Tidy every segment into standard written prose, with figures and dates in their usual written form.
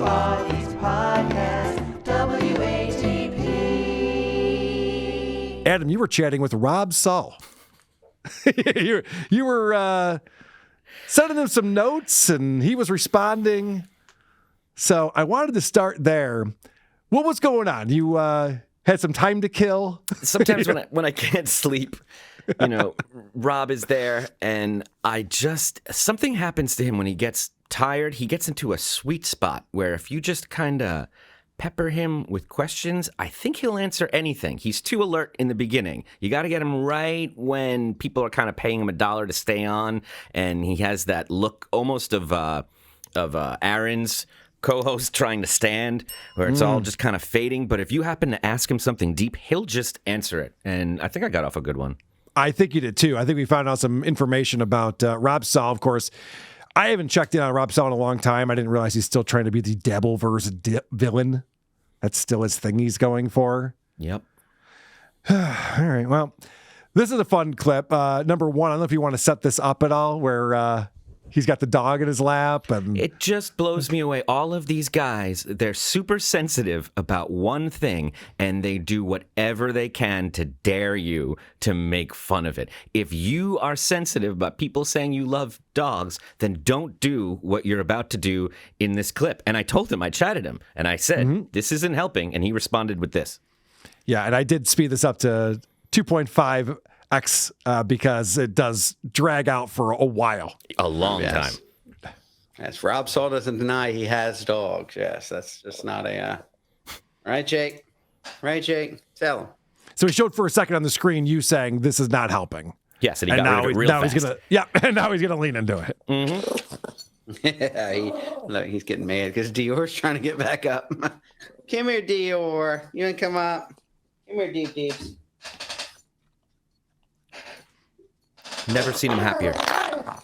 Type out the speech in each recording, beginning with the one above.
Poddy's Podcast, WATP. Adam, you were chatting with Rob Saul. you were sending him some notes, and he was responding. So I wanted to start there. What was going on? You had some time to kill? Sometimes when I can't sleep, Rob is there, and something happens to him when he gets tired. He gets into a sweet spot where if you just kind of pepper him with questions, I think he'll answer anything. He's too alert in the beginning. You got to get him right when people are kind of paying him $1 to stay on, and he has that look almost of Aaron's co-host trying to stand, where it's all just kind of fading. But if you happen to ask him something deep, he'll just answer it. And I think I got off a good one. I think you did too. I think we found out some information about Rob Saul. Of course, I haven't checked in on Rob Saul in a long time. I didn't realize he's still trying to be the Dabbleverse villain. That's still his thing he's going for. Yep. All right. Well, this is a fun clip. Number one, I don't know if you want to set this up at all, where he's got the dog in his lap. And it just blows me away. All of these guys, they're super sensitive about one thing, and they do whatever they can to dare you to make fun of it. If you are sensitive about people saying you love dogs, then don't do what you're about to do in this clip. And I told him, I chatted him, and I said, this isn't helping, and he responded with this. Yeah, and I did speed this up to 2.5x because it does drag out for a while. A long time. Yes, Rob Saul doesn't deny he has dogs. Yes, that's just not a... Right, Jake? Right, Jake? Tell him. So he showed for a second on the screen you saying this is not helping. Yes, and he got rid of it real fast. And now he's going to lean into it. Yeah, he's getting mad because Dior's trying to get back up. Come here, Dior. You want to come up? Come here, Deep Deeps. Never seen him happier.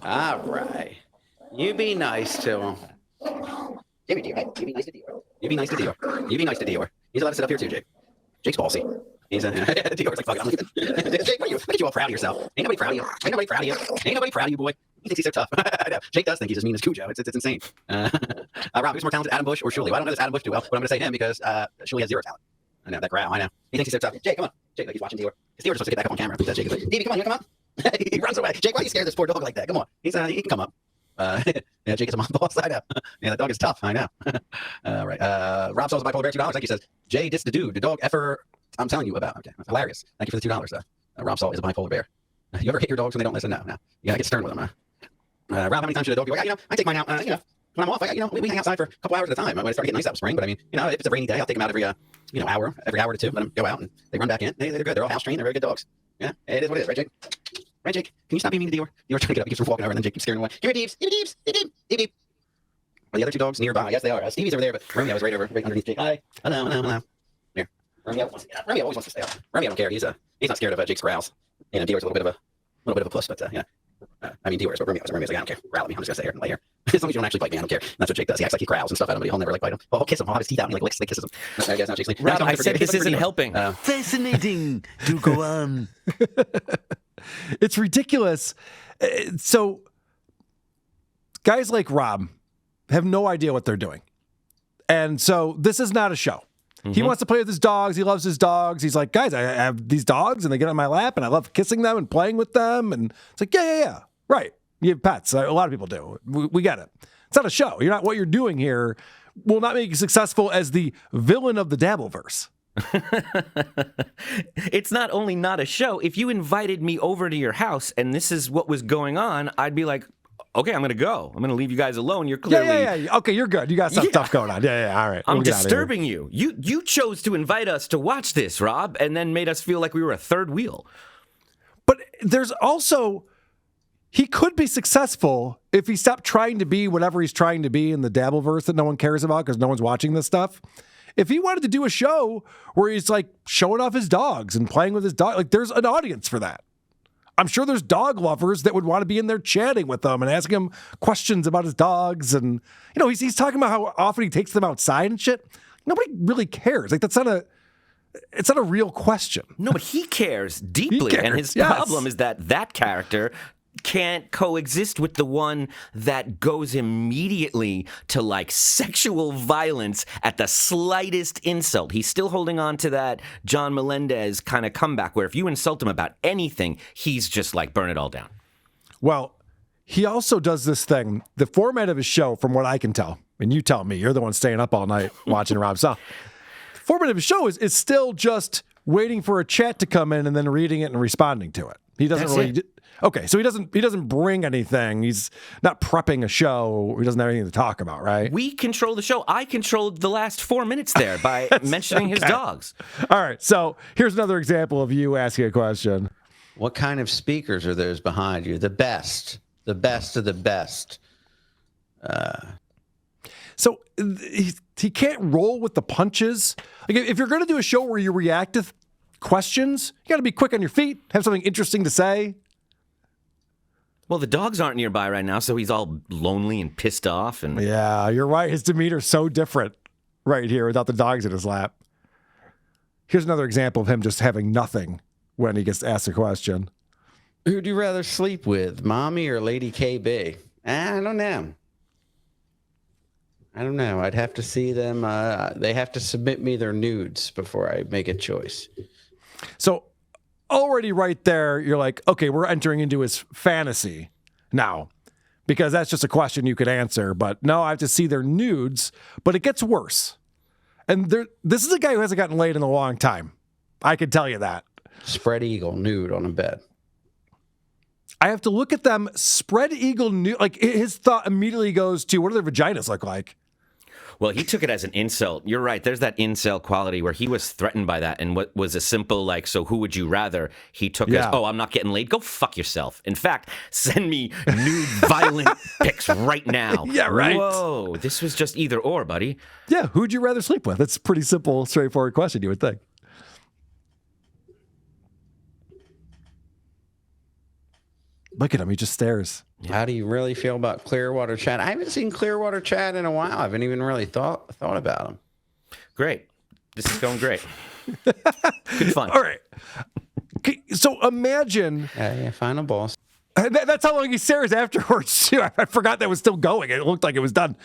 All right. You be nice to him. Give me Dior. You be nice to Dior. You be nice to Dior. You be nice to Dior. He's allowed to sit up here too, Jake. Jake's ballsy. He's Dior's like, fuck it, I'm leaving. Jake, what are you all proud of yourself? Ain't nobody proud of you. Ain't nobody proud of you. Ain't nobody proud of you, boy. He thinks he's so tough. I know. Jake does think he's as mean as Cujo. It's insane. Rob, who's more talented, Adam Busch or Shuley? Well, I don't know this Adam Busch too well, but I'm going to say him because Shuley has zero talent. I know, that growl, I know. He thinks he's so tough. Jake, come on. Jake, like he's watching Dior. Because Dior's supposed to get back up on camera. Jake is like, Davey, come on, you come up. He runs away. Jake, why are you scared of this poor dog like that? Come on. He can come up. Yeah, Jake is a mom boss. I know. Yeah, the dog is tough. I know. Right. Rob Saul's bipolar bear $2. Thank you. Says, Jay, this the dude, the dog effer I'm telling you about. Okay, that's hilarious. Thank you for the $2, though. Rob Saul is a bipolar bear. You ever hit your dogs when they don't listen? No. You gotta get stern with them. Rob, how many times should a dog be like, I take mine out, when I'm off, we hang outside for a couple hours at a time. When it started getting nice out in spring, but I mean, if it's a rainy day, I'll take them out every hour to two, let them go out, and they run back in. They're good. They're all house trained. They're very good dogs. Yeah, it is what it is, right, Jake? Right, Jake? Can you stop being mean to Dior? Dior's trying to get up. He keeps walking over, and then Jake keeps scaring away. Give me Deeps. Give me Deeps. Deep. Are the other two dogs nearby? Yes, they are. Stevie's over there, but Romeo is right underneath Jake. Hi. Hello. Here. Romeo always wants to stay up. Romeo don't care. He's not scared of Jake's growls. Dior's a little bit of a puss, but yeah. Dior is what Romeo's like, I don't care. Growl at me. I'm just gonna stay here and lay here. As long as you don't actually bite me, I don't care. That's what Jake does. He acts like he growls and stuff at him, but he'll never bite him. Well, he'll kiss him. He'll have his teeth out and he kisses him. That's how Jake's like. Rob, I said this isn't helping. Fascinating to go on. It's ridiculous. So guys like Rob have no idea what they're doing. And so this is not a show. He wants to play with his dogs. He loves his dogs. He's like, guys, I have these dogs and they get on my lap and I love kissing them and playing with them. And it's like, yeah. Right. You have pets. A lot of people do. We get it. It's not a show. What you're doing here will not make you successful as the villain of the Dabbleverse. It's not only not a show. If you invited me over to your house and this is what was going on, I'd be like, okay, I'm going to go. I'm going to leave you guys alone. You're clearly... Yeah. Okay, you're good. You got some stuff going on. Yeah. All right. I'm disturbing you. You chose to invite us to watch this, Rob, and then made us feel like we were a third wheel. But there's also... He could be successful if he stopped trying to be whatever he's trying to be in the Dabbleverse that no one cares about because no one's watching this stuff. If he wanted to do a show where he's like showing off his dogs and playing with his dog, like there's an audience for that. I'm sure there's dog lovers that would want to be in there chatting with them and asking him questions about his dogs. And, he's talking about how often he takes them outside and shit. Nobody really cares. Like, it's not a real question. No, but he cares deeply. And his problem is that character can't coexist with the one that goes immediately to like sexual violence at the slightest insult. He's still holding on to that John Melendez kind of comeback where if you insult him about anything, he's just like burn it all down. Well, he also does this thing. The format of his show, from what I can tell, and you tell me, you're the one staying up all night watching Rob Saul. The format of his show is still just waiting for a chat to come in and then reading it and responding to it. He doesn't That's really. it. Okay, so he doesn't bring anything. He's not prepping a show. He doesn't have anything to talk about, right? We control the show. I controlled the last 4 minutes there by mentioning his dogs. All right, so here's another example of you asking a question. What kind of speakers are those behind you? The best of the best. So he can't roll with the punches. Like if you're going to do a show where you react to questions, you got to be quick on your feet, have something interesting to say. Well, the dogs aren't nearby right now, so he's all lonely and pissed off. And Yeah, you're right. His demeanor's so different right here without the dogs in his lap. Here's another example of him just having nothing when he gets asked a question. Who'd you rather sleep with, Mommy or Lady KB? I don't know. I'd have to see them. They have to submit me their nudes before I make a choice. So already right there, you're like, okay, we're entering into his fantasy now, because that's just a question you could answer. But no, I have to see their nudes. But it gets worse. And this is a guy who hasn't gotten laid in a long time. I can tell you that. Spread eagle nude on a bed. I have to look at them spread eagle nude. Like his thought immediately goes to, what do their vaginas look like? well, he took it as an insult. You're right. There's that incel quality where he was threatened by that. And what was a simple, like, so who would you rather? He took as, oh, I'm not getting laid. Go fuck yourself. In fact, send me nude, violent pics right now. Yeah, right. Whoa. This was just either or, buddy. Yeah, who'd you rather sleep with? That's a pretty simple, straightforward question, you would think. Look at him. He just stares. How do you really feel about Clearwater Chad? I haven't seen Clearwater Chad in a while. I haven't even really thought about him. Great. This is going great. Good fun. All right. Okay, so imagine. Yeah, final boss. That's how long he stares afterwards, too. I forgot that was still going. It looked like it was done.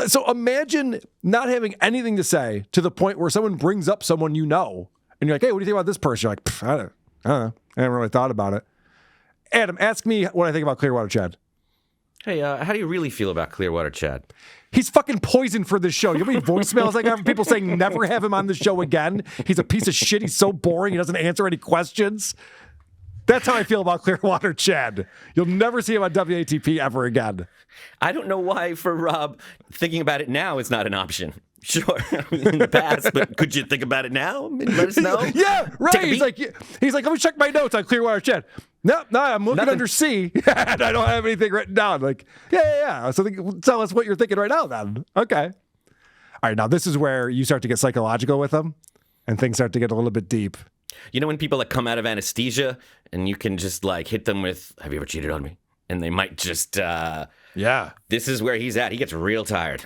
So imagine not having anything to say to the point where someone brings up someone you know, and you're like, hey, what do you think about this person? You're like, I don't know. I haven't really thought about it. Adam, ask me what I think about Clearwater Chad. Hey, how do you really feel about Clearwater Chad? He's fucking poison for this show. You know how many voicemails I got from people saying never have him on the show again? He's a piece of shit. He's so boring. He doesn't answer any questions. That's how I feel about Clearwater Chad. You'll never see him on WATP ever again. I don't know why, for Rob, thinking about it now is not an option. Sure, in the past, but could you think about it now? Let us know. Yeah, right. He's like, let me check my notes on Clearwater Chad. No, I'm looking under C, and I don't have anything written down. Like, yeah. So tell us what you're thinking right now, then. Okay. All right, now this is where you start to get psychological with them, and things start to get a little bit deep. You know when people like come out of anesthesia, and you can just like hit them with, "Have you ever cheated on me?" And they might just, yeah. This is where he's at. He gets real tired.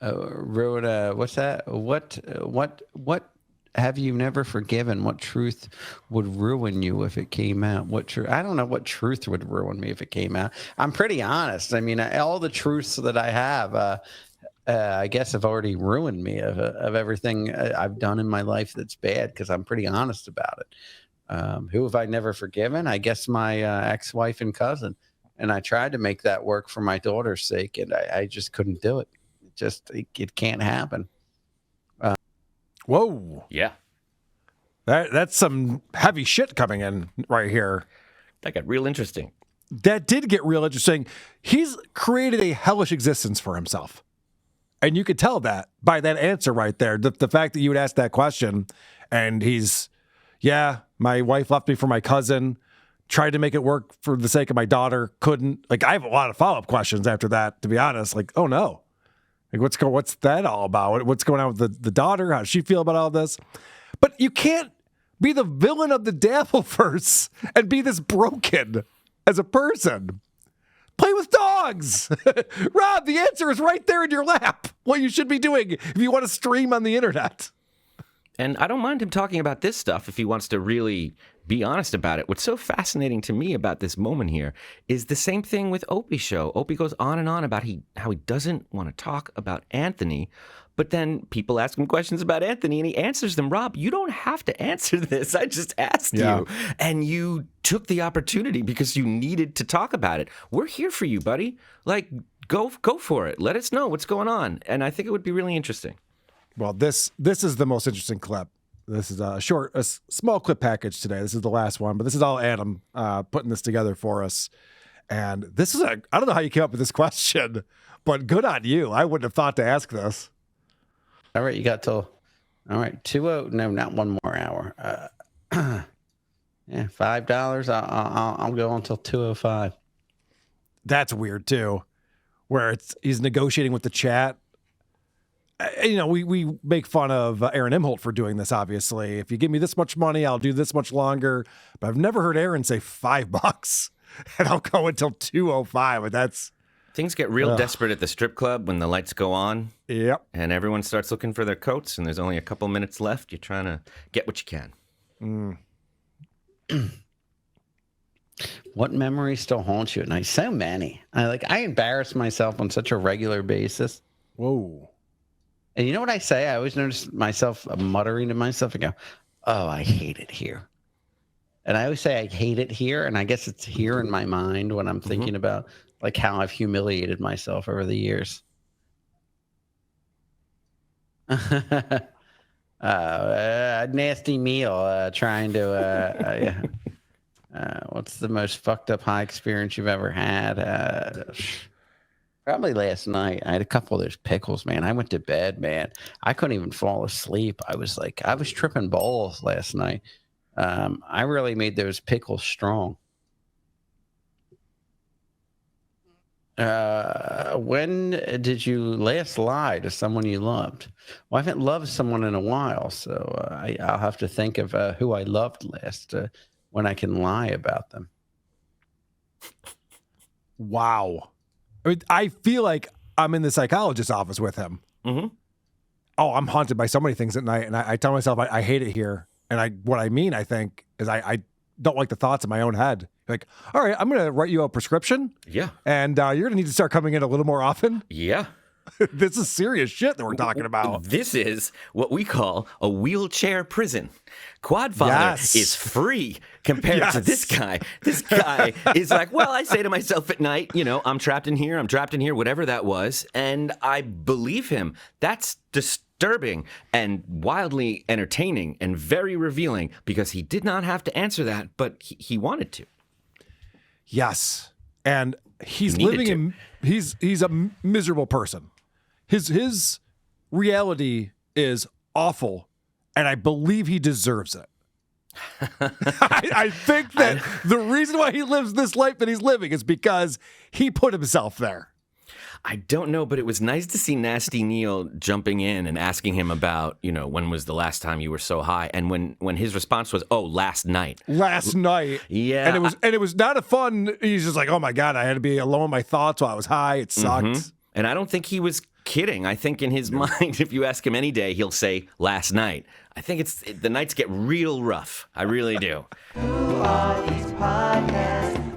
Wrote what's that? What have you never forgiven? What truth would ruin you if it came out? What truth? I don't know what truth would ruin me if it came out. I'm pretty honest. I mean, all the truths that I have, I guess, have already ruined me of everything I've done in my life that's bad because I'm pretty honest about it. Who have I never forgiven? I guess my ex-wife and cousin. And I tried to make that work for my daughter's sake, and I just couldn't do it. It can't happen. Whoa. Yeah. That's some heavy shit coming in right here. That got real interesting. That did get real interesting. He's created a hellish existence for himself. And you could tell that by that answer right there. The fact that you would ask that question, and he's, yeah, my wife left me for my cousin. Tried to make it work for the sake of my daughter, couldn't. Like, I have a lot of follow-up questions after that, to be honest. Like, oh no. Like, what's that all about? What's going on with the daughter? How does she feel about all this? But you can't be the villain of the Dabbleverse and be this broken as a person. Play with dogs. Rob, the answer is right there in your lap. What you should be doing if you want to stream on the internet. And I don't mind him talking about this stuff if he wants to really be honest about it. What's so fascinating to me about this moment here is the same thing with Opie's show. Opie goes on and on about how he doesn't want to talk about Anthony, but then people ask him questions about Anthony and he answers them. Rob, you don't have to answer this. I just asked you. And you took the opportunity because you needed to talk about it. We're here for you, buddy. Like, go for it. Let us know what's going on. And I think it would be really interesting. Well, this is the most interesting clip. This is a small clip package today. This is the last one, but this is all Adam putting this together for us. And this is I don't know how you came up with this question, but good on you. I wouldn't have thought to ask this. All right, you got till, all right, no, not one more hour. Yeah, $5. I'll go until 2:05. That's weird too, where he's negotiating with the chat. You know, we make fun of Aaron Imholt for doing this, obviously. If you give me this much money, I'll do this much longer. But I've never heard Aaron say $5 and I'll go until 2:05. But that's... Things get real desperate at the strip club when the lights go on. Yep. And everyone starts looking for their coats and there's only a couple minutes left. You're trying to get what you can. What memories still haunt you at night? So many. I embarrass myself on such a regular basis. Whoa. And you know what I say? I always notice myself muttering to myself. I go, oh, I hate it here. And I always say I hate it here. And I guess it's here in my mind when I'm thinking about like how I've humiliated myself over the years. A nasty meal trying to, what's the most fucked up high experience you've ever had? Probably last night. I had a couple of those pickles, man. I went to bed, man. I couldn't even fall asleep. I was tripping balls last night. I really made those pickles strong. When did you last lie to someone you loved? Well, I haven't loved someone in a while, so I'll have to think of who I loved last when I can lie about them. Wow. I mean, I feel like I'm in the psychologist's office with him. Oh, I'm haunted by so many things at night, and I tell myself I hate it here. And what I mean, I think, is I don't like the thoughts in my own head. Like, all right, I'm going to write you a prescription. Yeah. And you're going to need to start coming in a little more often. Yeah. This is serious shit that we're talking about. This is what we call a wheelchair prison. Quadfather is free compared to this guy. This guy is like, well, I say to myself at night, I'm trapped in here, whatever that was. And I believe him. That's disturbing and wildly entertaining and very revealing because he did not have to answer that, but he wanted to. Yes. And he's he's a miserable person. His reality is awful, and I believe he deserves it. I think that the reason why he lives this life that he's living is because he put himself there. I don't know, but it was nice to see Nasty Neil jumping in and asking him about, when was the last time you were so high? And when his response was, oh, last night. Last night. Yeah. And it was not a fun, he's just like, oh my God, I had to be alone with my thoughts while I was high. It sucked. And I don't think he was kidding. I think in his mind, if you ask him any day, he'll say last night. I think the nights get real rough. I really do. Who are these podcasts?